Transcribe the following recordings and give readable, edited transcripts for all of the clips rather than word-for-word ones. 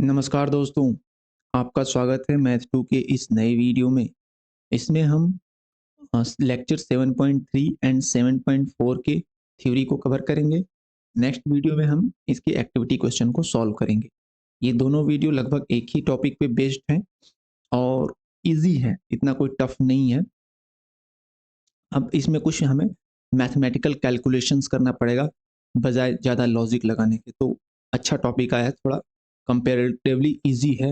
नमस्कार दोस्तों, आपका स्वागत है मैथ 2 के इस नए वीडियो में। इसमें हम लेक्चर 7.3 एंड 7.4 के थ्योरी को कवर करेंगे। नेक्स्ट वीडियो में हम इसके एक्टिविटी क्वेश्चन को सॉल्व करेंगे। ये दोनों वीडियो लगभग एक ही टॉपिक पे बेस्ड हैं और इजी है, इतना कोई टफ नहीं है। अब इसमें कुछ हमें मैथमेटिकल कैलकुलेशंस करना पड़ेगा बजाय ज़्यादा लॉजिक लगाने के, तो अच्छा टॉपिक आया है, थोड़ा कंपेरेटिवली इजी है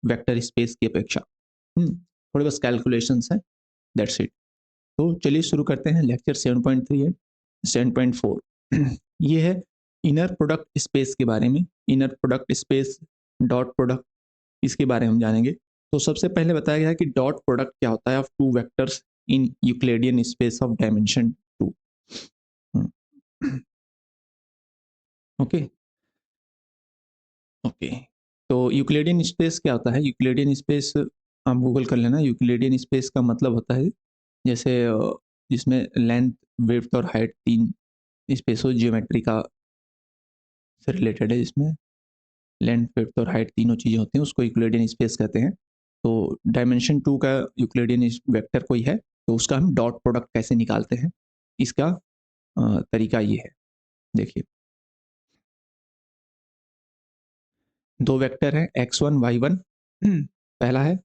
वेक्टर स्पेस की अपेक्षा। थोड़े बस कैलकुलेशंस हैं, दैट्स इट। तो चलिए शुरू करते हैं लेक्चर 7.3 एंड 7.4। ये है इनर प्रोडक्ट स्पेस के बारे में। Inner product space, dot product, इसके बारे में हम जानेंगे। तो सबसे पहले बताया गया है कि डॉट प्रोडक्ट क्या होता है of two vectors in Euclidean space of dimension 2। Okay okay. तो यूक्लिडियन स्पेस क्या होता है? यूक्लिडियन स्पेस आप गूगल कर लेना। यूक्लिडियन स्पेस का मतलब होता है जैसे जिसमें लेंथ, विड्थ और हाइट तीन स्पेसो जियोमेट्री का से रिलेटेड है, जिसमें लेंथ, विड्थ और हाइट तीनों चीज़ें होती हैं, उसको यूक्लिडियन स्पेस कहते हैं। तो डायमेंशन 2 का यूक्लिडियन वेक्टर कोई है तो उसका हम डॉट प्रोडक्ट कैसे निकालते हैं, इसका तरीका ये है। देखिए, दो वेक्टर है x1 y1 पहला है,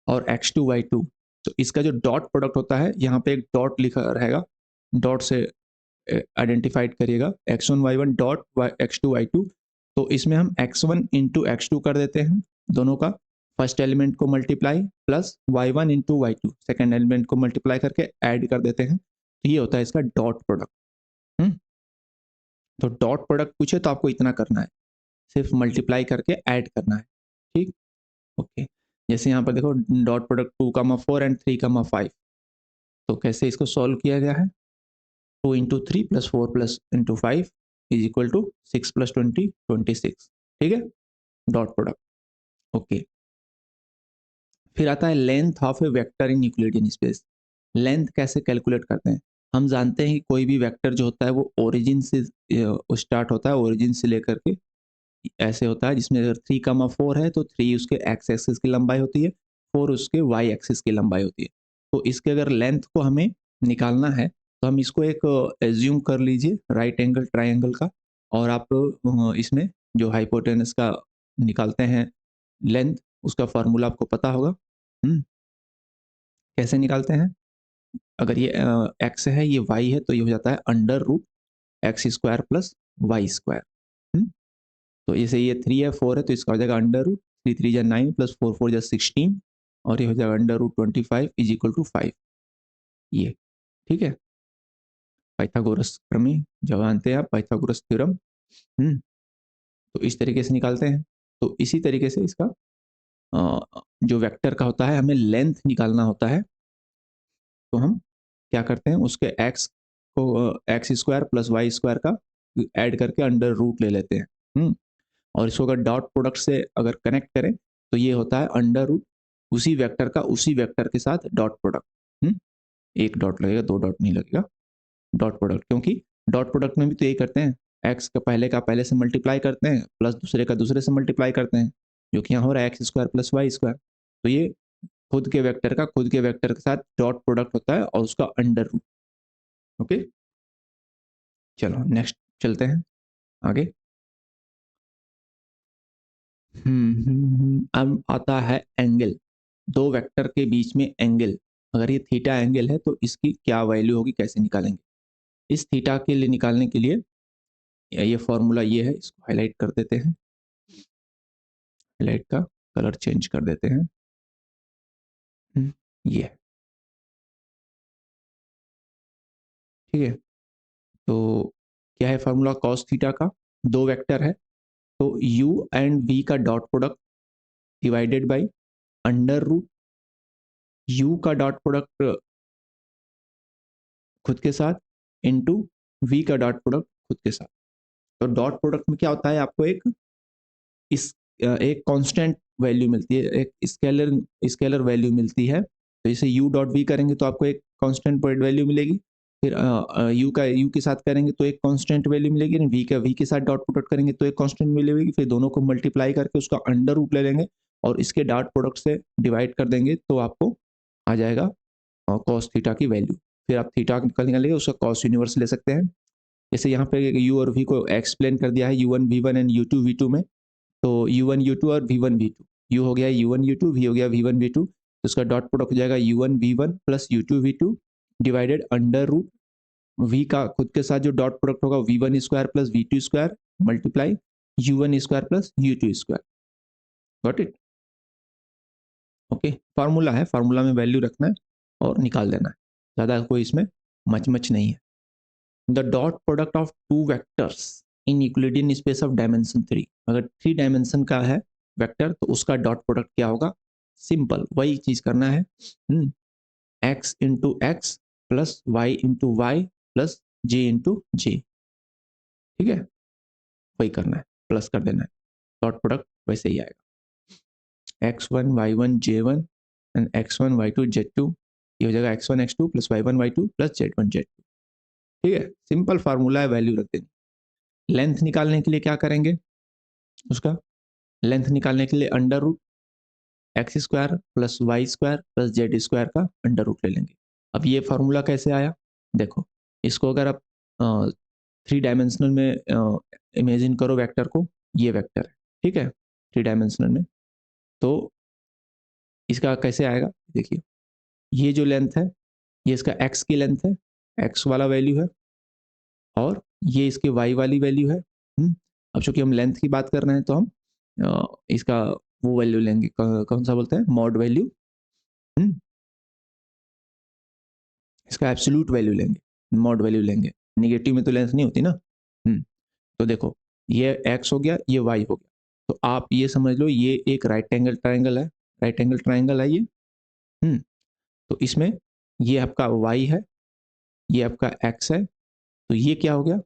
और x2 y2। तो इसका जो डॉट प्रोडक्ट होता है, यहाँ पे एक डॉट लिखा रहेगा, डॉट से आइडेंटिफाइड करिएगा x1 y1 dot x2 y2। तो इसमें हम x1 इंटू x2 कर देते हैं, दोनों का फर्स्ट एलिमेंट को multiply, plus y1 into y2 second element को मल्टीप्लाई करके ऐड कर देते हैं। तो ये होता है इसका डॉट प्रोडक्ट। तो डॉट प्रोडक्ट पूछे तो आपको इतना करना है, सिर्फ मल्टीप्लाई करके ऐड करना है। ठीक, ओके। जैसे यहाँ पर देखो, डॉट प्रोडक्ट 2,4 एंड 3,5। तो कैसे इसको सॉल्व किया गया है? 2 into 3 plus 4 plus into 5 is equal to 6 plus 20 26। ठीक है, डॉट प्रोडक्ट। ओके, फिर आता है length of A vector in Euclidean space. Length कैसे कैलकुलेट करते हैं? हम जानते हैं कि कोई भी वेक्टर जो होता है वो ओरिजिन से स्टार्ट होता है, ओरिजिन से लेकर के ऐसे होता है, जिसमें अगर 3,4 है तो 3 उसके एक्स एक्सिस की लंबाई होती है, 4 उसके वाई एक्सिस की लंबाई होती है। तो इसके अगर लेंथ को हमें निकालना है तो हम इसको एक एज्यूम कर लीजिए राइट एंगल ट्राइंगल का, और आप इसमें जो हाइपोटेनस का निकालते हैं लेंथ, उसका फार्मूला आपको पता होगा। कैसे निकालते हैं? अगर ये एक्स है, ये वाई है, तो ये हो जाता है under root X square plus Y square. तो जैसे ये 3 है, 4 है, तो इसका हो जाएगा अंडर रूट 3 3 जा 9 प्लस 4 4 जा 16, और ये हो जाएगा under root 25 is equal to 5। ये ठीक है, पाइथागोरस प्रमेय जो जानते हैं आप, पाइथागोरस थ्योरम। तो इस तरीके से निकालते हैं। तो इसी तरीके से इसका जो वेक्टर का होता है, हमें लेंथ निकालना होता है। तो हम क्या करते हैं, उसके एक्स को X square plus Y square का ऐड करके अंडर रूट ले लेते हैं। और इसको अगर डॉट प्रोडक्ट से अगर कनेक्ट करें तो ये होता है अंडर रूट उसी वेक्टर का उसी वेक्टर के साथ डॉट प्रोडक्ट। एक डॉट लगेगा, दो डॉट नहीं लगेगा, डॉट प्रोडक्ट। क्योंकि डॉट प्रोडक्ट में भी तो यही करते हैं, एक्स का पहले से मल्टीप्लाई करते हैं, प्लस दूसरे का दूसरे से मल्टीप्लाई करते हैं, जो कि यहाँ हो रहा है X square plus Y square. तो ये खुद के वेक्टर के साथ डॉट प्रोडक्ट होता है और उसका अंडर रूट। ओके, चलो नेक्स्ट चलते हैं आगे। अब आता है एंगल। दो वेक्टर के बीच में एंगल, अगर ये थीटा एंगल है तो इसकी क्या वैल्यू होगी, कैसे निकालेंगे? इस थीटा के लिए निकालने के लिए ये फॉर्मूला ये है, इसको हाईलाइट कर देते हैं, हाईलाइट का कलर चेंज कर देते हैं। ये है, ठीक है। तो क्या है फॉर्मूला कॉस थीटा का? दो वेक्टर है तो u एंड v का dot product divided by under root u का डॉट प्रोडक्ट खुद के साथ इनटू v का डॉट प्रोडक्ट खुद के साथ। तो डॉट प्रोडक्ट में क्या होता है, आपको इस एक कांस्टेंट वैल्यू मिलती है, एक स्केलर वैल्यू मिलती है। तो इसे u डॉट v करेंगे तो आपको एक कांस्टेंट पॉइंट वैल्यू मिलेगी, फिर यू के साथ करेंगे तो एक कांस्टेंट वैल्यू मिलेगी, वी के साथ डॉट प्रोडक्ट करेंगे तो एक कांस्टेंट मिलेगी, फिर दोनों को मल्टीप्लाई करके उसका अंडर रूट ले लेंगे और इसके डॉट प्रोडक्ट से डिवाइड कर देंगे तो आपको आ जाएगा कॉस थीटा की वैल्यू। फिर आप थीटा निकालेंगे उसका कॉस यूनिवर्स ले सकते हैं। जैसे यहाँ पे यू और वी को एक्सप्लेन कर दिया है U1 V1 and U2 V2 में, तो U1 U2 और V1 V2, यू हो गया U1 U2, V हो गया V1 V2, तो उसका डॉट प्रोडक्ट हो जाएगा U1 V1 plus U2 V2 divided under root V का खुद के साथ जो डॉट प्रोडक्ट होगा V1 square plus V2 square multiply U1 square plus U2 square. Got it? Okay, formula है, फार्मूला में वैल्यू रखना है और निकाल देना है, ज़्यादा कोई इसमें मच नहीं है। The dot product of two vectors in Euclidean space of dimension 3, अगर 3 डायमेंशन का है वेक्टर तो उसका डॉट प्रोडक्ट क्या होगा? सिंपल वही चीज करना है, X into X plus Y into Y plus Z into Z, ठीक है, वही करना है, प्लस कर देना है, डॉट प्रोडक्ट वैसे ही आएगा, x1 y1 j1 and x1 y2 z2, ये हो जाएगा x1 x2 plus y1 y2 plus z1 z2, ठीक है, सिंपल फार्मूला है, वैल्यू रख देंगे। लेंथ निकालने के लिए क्या करेंगे? उसका लेंथ निकालने के लिए under root X square plus Y square plus Z square का अंडर रूट ले लेंगे। अब ये फार्मूला कैसे आया? देखो, इसको अगर आप 3 डायमेंशनल में इमेजिन करो वेक्टर को, ये वेक्टर है, ठीक है, 3 डायमेंशनल में, तो इसका कैसे आएगा? देखिए, ये जो लेंथ है ये इसका एक्स की लेंथ है, एक्स वाला वैल्यू है, और ये इसकी वाई वाली वैल्यू है। अब चूंकि हम लेंथ की बात कर रहे हैं तो हम इसका वो वैल्यू लेंगे, कौन सा बोलते हैं, मॉड वैल्यू, इसका एब्सोल्यूट वैल्यू लेंगे, मॉड वैल्यू लेंगे, निगेटिव में तो लेंथ नहीं होती ना। तो देखो, ये x हो गया, ये y हो गया, तो आप ये समझ लो ये एक राइट एंगल ट्राइंगल है, राइट एंगल ट्राइंगल है ये। तो इसमें ये आपका y है, ये आपका x है, तो ये क्या हो गया?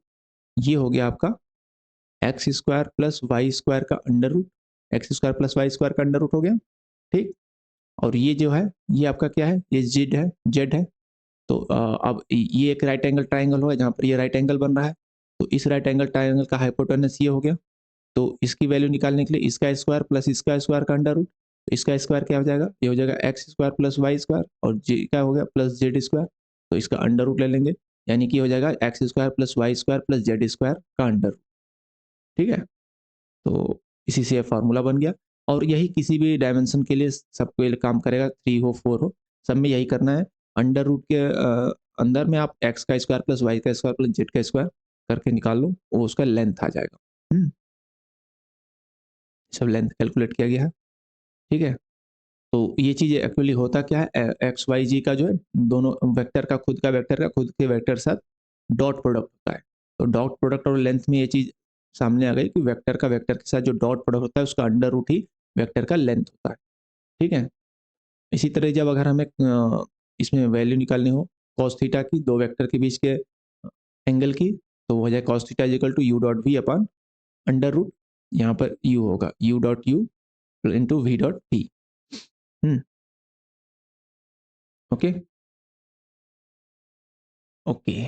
ये हो गया आपका X square plus Y square का under root, X square plus Y square का अंडर रूट हो गया, ठीक। और ये जो है ये आपका क्या है? ये जेड है, जेड है। तो अब ये एक राइट एंगल ट्राइंगल होगा जहाँ पर ये राइट एंगल बन रहा है, तो इस राइट एंगल ट्राइंगल का हाइपोटेनस ये हो गया, तो इसकी वैल्यू निकालने के लिए इसका स्क्वायर प्लस इसका स्क्वायर का अंडर रूट, तो इसका स्क्वायर क्या हो जाएगा? ये हो जाएगा X square plus Y square, और जे क्या हो गया? प्लस जेड स्क्वायर, तो इसका अंडर रूट ले लेंगे, यानी कि हो जाएगा X square plus Y square plus Z square का अंडर रूट, ठीक है। तो इसी से फार्मूला बन गया, और यही किसी भी डायमेंशन के लिए सबको काम करेगा, 3 हो 4 हो, सब में यही करना है। अंडर रूट के अंदर में आप एक्स का स्क्वायर प्लस वाई का स्क्वायर प्लस जेड का स्क्वायर करके निकाल लो, वो उसका लेंथ आ जाएगा। सब लेंथ कैलकुलेट किया गया है, ठीक है। तो ये चीज़ एक्चुअली होता क्या है, एक्स वाई जी का जो है दोनों वेक्टर का खुद का वेक्टर का खुद के वेक्टर साथ डॉट प्रोडक्ट होता है, तो डॉट प्रोडक्ट और लेंथ में ये चीज़ सामने आ गई कि वेक्टर का वेक्टर के साथ जो डॉट प्रोडक्ट होता है उसका अंडर रूट ही वेक्टर का लेंथ होता है, ठीक है। इसी तरह जब अगर हमें इसमें वैल्यू निकालनी हो कॉस थीटा की, दो वेक्टर के बीच के एंगल की, तो वो हो जाए cos theta equal to you dot v upon under root, यहाँ पर यू होगा u dot u into v dot v. Okay okay,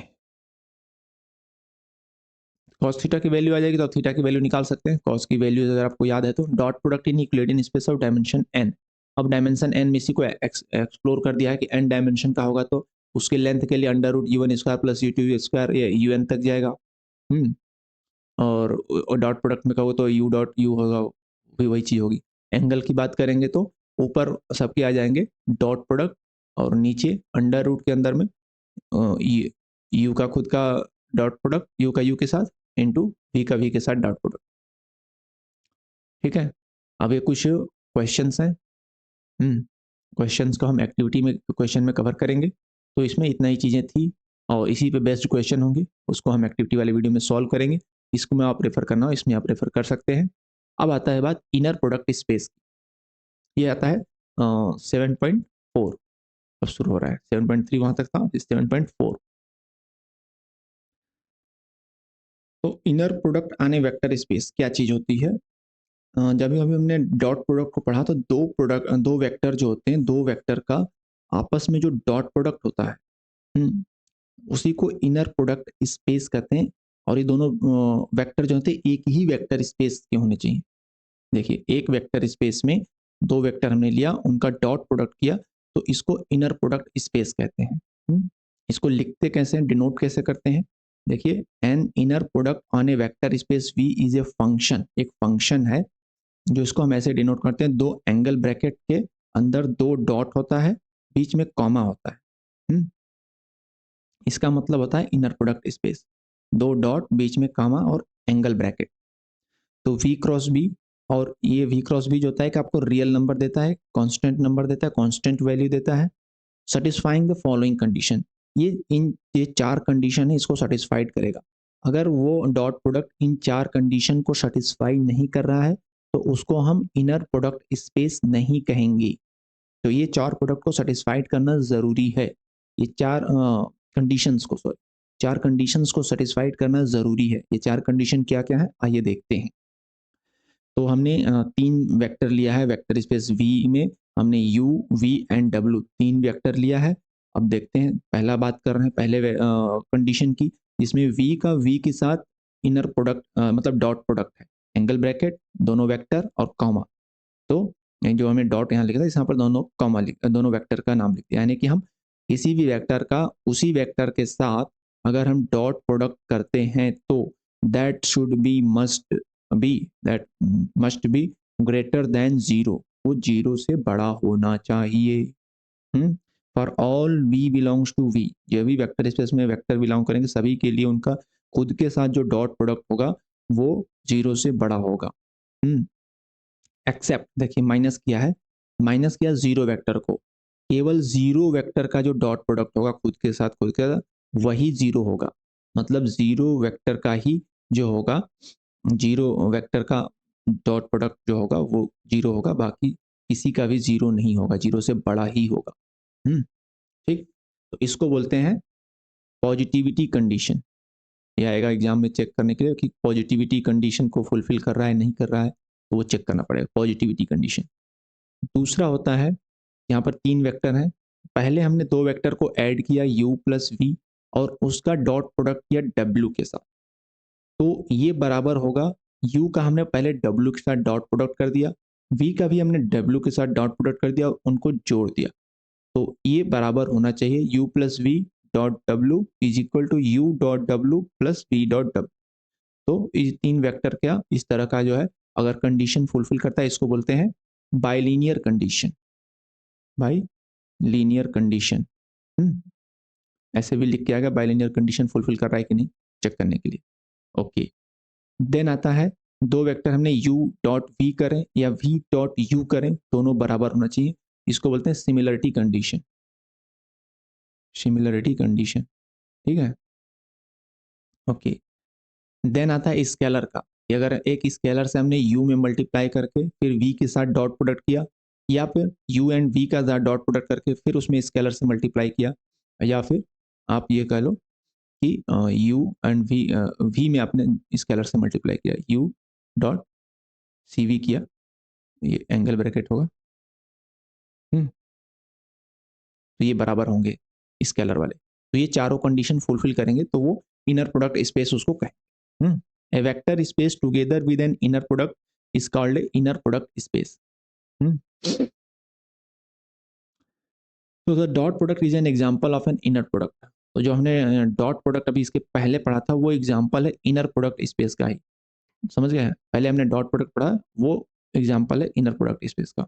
cos theta की वैल्यू आ जाएगी तो थीटा की वैल्यू निकाल सकते हैं। कॉस की वैल्यू अगर आपको याद है तो dot product in Euclidean space of dimension n, अब डायमेंशन n में इसी को एक्सप्लोर कर दिया है कि n डायमेंशन का होगा तो उसके लेंथ के लिए under root u1 square plus u2 square या un तक जाएगा। और डॉट प्रोडक्ट में कहो तो u डॉट u होगा, वही चीज़ होगी। एंगल की बात करेंगे तो ऊपर सबके आ जाएंगे डॉट प्रोडक्ट, और नीचे अंडर रूट के अंदर में यू का खुद का डॉट प्रोडक्ट, यू का यू के साथ इंटू वी का वी के साथ डॉट प्रोडक्ट, ठीक है। अब ये कुछ क्वेश्चंस हैं, क्वेश्चंस को हम एक्टिविटी में क्वेश्चन में कवर करेंगे, तो इसमें इतना ही चीज़ें थी और इसी पे बेस्ड क्वेश्चन होंगे, उसको हम एक्टिविटी वाली वीडियो में सॉल्व करेंगे। इसको में आप रेफर करना हो इसमें आप रेफर कर सकते हैं। अब आता है बात इनर प्रोडक्ट स्पेस, ये आता है 7.4, अब शुरू हो रहा है, 7.3 वहां तक था, 7.4। तो इनर प्रोडक्ट आने वेक्टर स्पेस क्या चीज होती है? जब भी अभी हमने डॉट प्रोडक्ट को पढ़ा तो दो वेक्टर जो होते हैं, दो वेक्टर का आपस में जो डॉट प्रोडक्ट होता है, उसी को इनर प्रोडक्ट स्पेस कहते हैं। और ये दोनों वेक्टर जो होते हैं एक ही वेक्टर स्पेस के होने चाहिए। देखिए एक वेक्टर स्पेस में दो वेक्टर हमने लिया, उनका डॉट प्रोडक्ट किया, तो इसको इनर प्रोडक्ट स्पेस कहते हैं। इसको लिखते कैसे हैं, डिनोट कैसे करते हैं? देखिए an inner product on a vector space v is a function, एक फंक्शन है जो इसको हम ऐसे डिनोट करते हैं, दो एंगल ब्रैकेट के अंदर दो डॉट होता है, बीच में कॉमा होता है। इसका मतलब होता है इनर प्रोडक्ट स्पेस, दो डॉट बीच में कॉमा और एंगल ब्रैकेट। तो वी क्रॉस बी, और ये वी क्रॉस बी जो होता है कि आपको रियल नंबर देता है, कांस्टेंट नंबर देता है, कांस्टेंट वैल्यू देता है, सेटिस्फाइंग द फॉलोइंग कंडीशन। ये चार कंडीशन है, इसको सेटिस्फाइड करेगा। अगर वो डॉट प्रोडक्ट इन चार कंडीशन को सेटिस्फाई नहीं कर रहा है तो उसको हम इनर प्रोडक्ट स्पेस नहीं कहेंगे। तो ये चार प्रोडक्ट को सेटिस्फाइड करना ज़रूरी है। ये चार कंडीशंस को, सॉरी, चार कंडीशंस को सेटिस्फाइड करना ज़रूरी है। ये चार कंडीशन क्या क्या है आइए देखते हैं। तो हमने तीन वेक्टर लिया है वेक्टर स्पेस वी में, हमने यू वी एंड डब्ल्यू तीन वेक्टर लिया है। अब देखते हैं, पहला बात कर रहे हैं पहले कंडीशन की, जिसमें वी का वी के साथ इनर प्रोडक्ट मतलब डॉट प्रोडक्ट है, एंगल ब्रैकेट, दोनों वेक्टर और कॉमा। तो जो हमें डॉट यहाँ लिखा था, यहाँ पर दोनों कॉमा दोनों वेक्टर का नाम लिखते हैं, यानी कि हम किसी भी वेक्टर का उसी वेक्टर के साथ अगर हम डॉट प्रोडक्ट करते हैं तो that should be that must be greater than zero, वो जीरो से बड़ा होना चाहिए। For all v belongs to v, जो भी वेक्टर स्पेस में वेक्टर बिलोंग करेंगे सभी के लिए उनका खुद के साथ जो डॉट प्रोडक्ट होगा वो जीरो से बड़ा होगा। एक्सेप्ट, देखिए माइनस किया है, माइनस किया जीरो वेक्टर को, केवल जीरो वेक्टर का जो डॉट प्रोडक्ट होगा खुद के साथ वही जीरो होगा। मतलब जीरो वेक्टर का ही जो होगा, जीरो वेक्टर का डॉट प्रोडक्ट जो होगा वो जीरो होगा, बाकी किसी का भी जीरो नहीं होगा, जीरो से बड़ा ही होगा। ठीक, तो इसको बोलते हैं पॉजिटिविटी कंडीशन। ये आएगा एग्जाम में चेक करने के लिए कि पॉजिटिविटी कंडीशन को फुलफिल कर रहा है नहीं कर रहा है, तो वो चेक करना पड़ेगा पॉजिटिविटी कंडीशन। दूसरा होता है, यहाँ पर तीन वेक्टर हैं, पहले हमने दो वेक्टर को ऐड किया u प्लस वी और उसका डॉट प्रोडक्ट किया w के साथ, तो ये बराबर होगा, u का हमने पहले w के साथ डॉट प्रोडक्ट कर दिया, v का भी हमने w के साथ डॉट प्रोडक्ट कर दिया और उनको जोड़ दिया, तो ये बराबर होना चाहिए u plus V dot W is equal to you dot W plus V dot W. तो ये तीन वेक्टर क्या इस तरह का जो है अगर कंडीशन फुलफिल करता है इसको बोलते हैं bilinear condition, by linear condition. ऐसे भी लिख के आएगा बाइलीनियर कंडीशन फुलफिल कर रहा है कि नहीं चेक करने के लिए। ओके, देन आता है दो वेक्टर हमने u डॉट वी करें या v डॉट u करें, दोनों बराबर होना चाहिए, इसको बोलते हैं सिमिलरिटी कंडीशन, सिमिलरिटी कंडीशन। ठीक है, ओके। देन आता है स्केलर का, कि अगर एक स्केलर से हमने u में मल्टीप्लाई करके फिर v के साथ डॉट प्रोडक्ट किया, या फिर u एंड v का डॉट प्रोडक्ट करके फिर उसमें स्केलर से मल्टीप्लाई किया, या फिर आप ये कह लो कि u एंड v में आपने स्केलर से मल्टीप्लाई किया, u डॉट सी वी किया, ये एंगल ब्रैकेट होगा। तो ये बराबर होंगे स्केलर वाले, तो ये चारों कंडीशन फुलफिल करेंगे तो वो इनर प्रोडक्ट स्पेस उसको कहें। A vector space together with an inner product is called a inner product space. तो the dot product is an example of an inner product. तो जो हमने डॉट प्रोडक्ट अभी इसके पहले पढ़ा था वो एग्जांपल है इनर प्रोडक्ट स्पेस का ही, समझ गए? पहले हमने डॉट प्रोडक्ट पढ़ा, वो एग्जांपल है इनर प्रोडक्ट स्पेस का।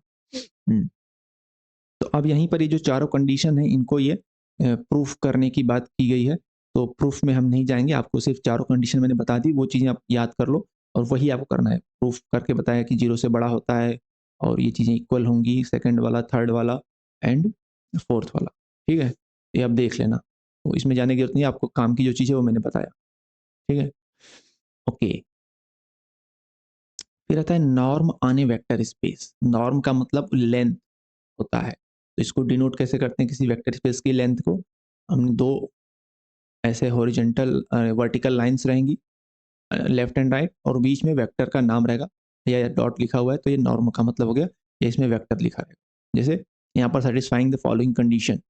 तो अब यहीं पर ये जो चारों कंडीशन है इनको ये प्रूफ करने की बात की गई है, तो प्रूफ में हम नहीं जाएंगे, आपको सिर्फ चारों कंडीशन मैंने बता दी, वो चीज़ें आप याद कर लो और वही आपको करना है। प्रूफ करके बताया कि जीरो से बड़ा होता है और ये चीज़ें इक्वल होंगी, सेकंड वाला, थर्ड वाला एंड फोर्थ वाला। ठीक है, ये आप देख लेना, तो इसमें जाने की जरूरत नहीं, आपको काम की जो चीज़ है वो मैंने बताया। ठीक है, ओके। फिर आता है norm on a vector space. Norm का मतलब लेंथ होता है, तो इसको डिनोट कैसे करते हैं किसी वेक्टर स्पेस की लेंथ को, हमने दो ऐसे हॉरिजॉन्टल वर्टिकल लाइंस रहेंगी लेफ्ट एंड राइट और बीच में वेक्टर का नाम रहेगा या डॉट लिखा हुआ है, तो ये नॉर्म का मतलब हो गया, या इसमें वेक्टर लिखा रहेगा। जैसे यहाँ पर सेटिस्फाइंग द फॉलोइंग कंडीशन,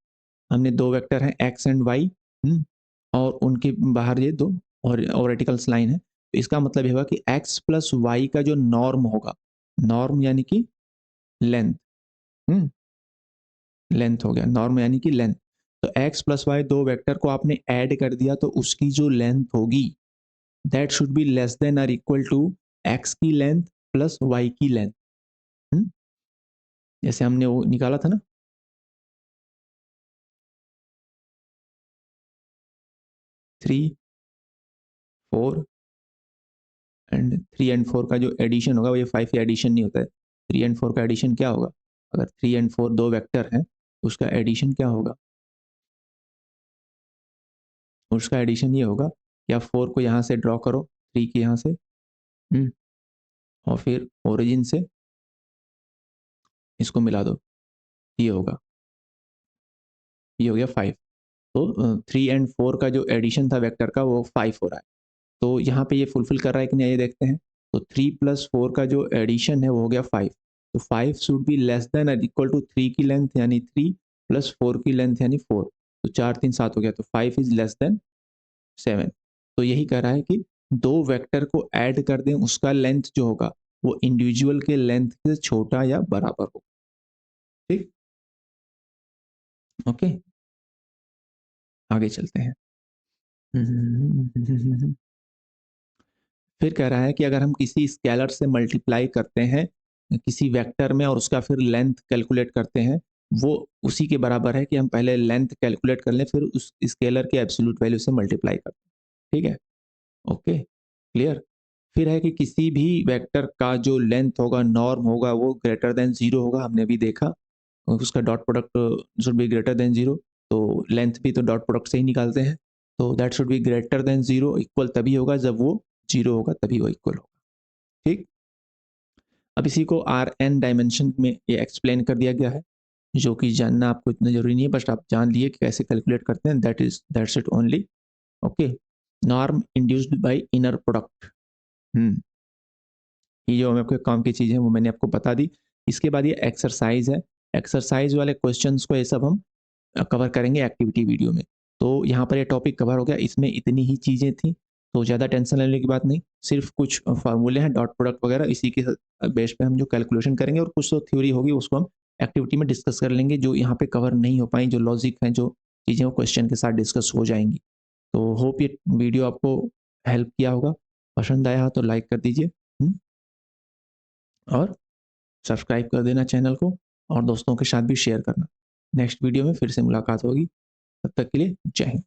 हमने दो वेक्टर हैं एक्स एंड वाई, और उनके बाहर ये दो और वर्टिकल्स लाइन है, तो इसका मतलब ये होगा कि x प्लस वाई का जो नॉर्म होगा, नॉर्म यानी कि लेंथ, लेंथ हो गया, नॉर्म यानी कि लेंथ। तो x प्लस वाई दो वेक्टर को आपने ऐड कर दिया तो उसकी जो लेंथ होगी that should be less than और इक्वल टू x की लेंथ प्लस y की लेंथ। जैसे हमने वो निकाला था ना, 3 4 एंड 3 एंड 4 का जो एडिशन होगा वो ये 5 का एडिशन नहीं होता है। 3 एंड 4 का एडिशन क्या होगा? अगर 3 एंड 4 दो वेक्टर हैं तो उसका एडिशन क्या होगा? उसका एडिशन ये होगा, या 4 को यहाँ से ड्रॉ करो, 3 के यहाँ से, और फिर ओरिजिन से इसको मिला दो, ये होगा, ये हो गया 5। तो 3 एंड 4 का जो एडिशन था वेक्टर का वो 5 हो रहा है। तो यहाँ पे ये फुलफिल कर रहा है कि नहीं, ये देखते हैं। तो 3 प्लस 4 का जो एडिशन है वो हो गया 5। तो 5 शुड बी लेस देन और इक्वल टू 3 की लेंथ यानी 3 प्लस 4 की लेंथ यानी 4। तो 4 3 7 हो गया, तो 5 इज लेस देन 7। तो यही कह रहा है कि दो वेक्टर को ऐड कर दें, उसका लेंथ जो होगा वो इंडिविजुअल के लेंथ से छोटा या बराबर हो। ठीक, ओके, आगे चलते हैं। फिर कह रहा है कि अगर हम किसी स्केलर से मल्टीप्लाई करते हैं किसी वेक्टर में और उसका फिर लेंथ कैलकुलेट करते हैं, वो उसी के बराबर है कि हम पहले लेंथ कैलकुलेट कर लें फिर उस स्केलर के एब्सोल्यूट वैल्यू से मल्टीप्लाई करते हैं। ठीक है, ओके, क्लियर। फिर है कि किसी भी वेक्टर का जो लेंथ होगा, नॉर्म होगा, वो ग्रेटर देन जीरो होगा, हमने अभी देखा। उसका dot product should be greater than zero, तो लेंथ भी तो डॉट प्रोडक्ट से ही निकालते हैं। तो that should B greater than zero, equal तभी होगा जब वो जीरो होगा, तभी वो इक्वल होगा। ठीक, अब इसी को आर एन डायमेंशन में ये एक्सप्लेन कर दिया गया है, जो कि जानना आपको इतना जरूरी नहीं है, बस आप जान लिए कि कैसे कैलकुलेट करते हैं, that's it only. Okay, norm induced by inner product. ये जो आपके काम की चीज़ है वो मैंने आपको बता दी। इसके बाद ये एक्सरसाइज है, एक्सरसाइज वाले क्वेश्चंस को ये सब हम कवर करेंगे एक्टिविटी वीडियो में। तो यहाँ पर ये टॉपिक कवर हो गया, इसमें इतनी ही चीज़ें थी, तो ज़्यादा टेंशन लेने की बात नहीं। सिर्फ कुछ फार्मूले हैं, डॉट प्रोडक्ट वगैरह, इसी के बेस पे हम जो कैलकुलेशन करेंगे, और कुछ तो थ्योरी होगी उसको हम एक्टिविटी में डिस्कस कर लेंगे, जो यहाँ पे कवर नहीं हो पाई, जो लॉजिक हैं, जो चीज़ें वो क्वेश्चन के साथ डिस्कस हो जाएंगी। तो होप ये वीडियो आपको हेल्प किया होगा, पसंद आया हो तो लाइक कर दीजिए, और सब्सक्राइब कर देना चैनल को, और दोस्तों के साथ भी शेयर करना। नेक्स्ट वीडियो में फिर से मुलाकात होगी, तब तक के लिए जय हिंद।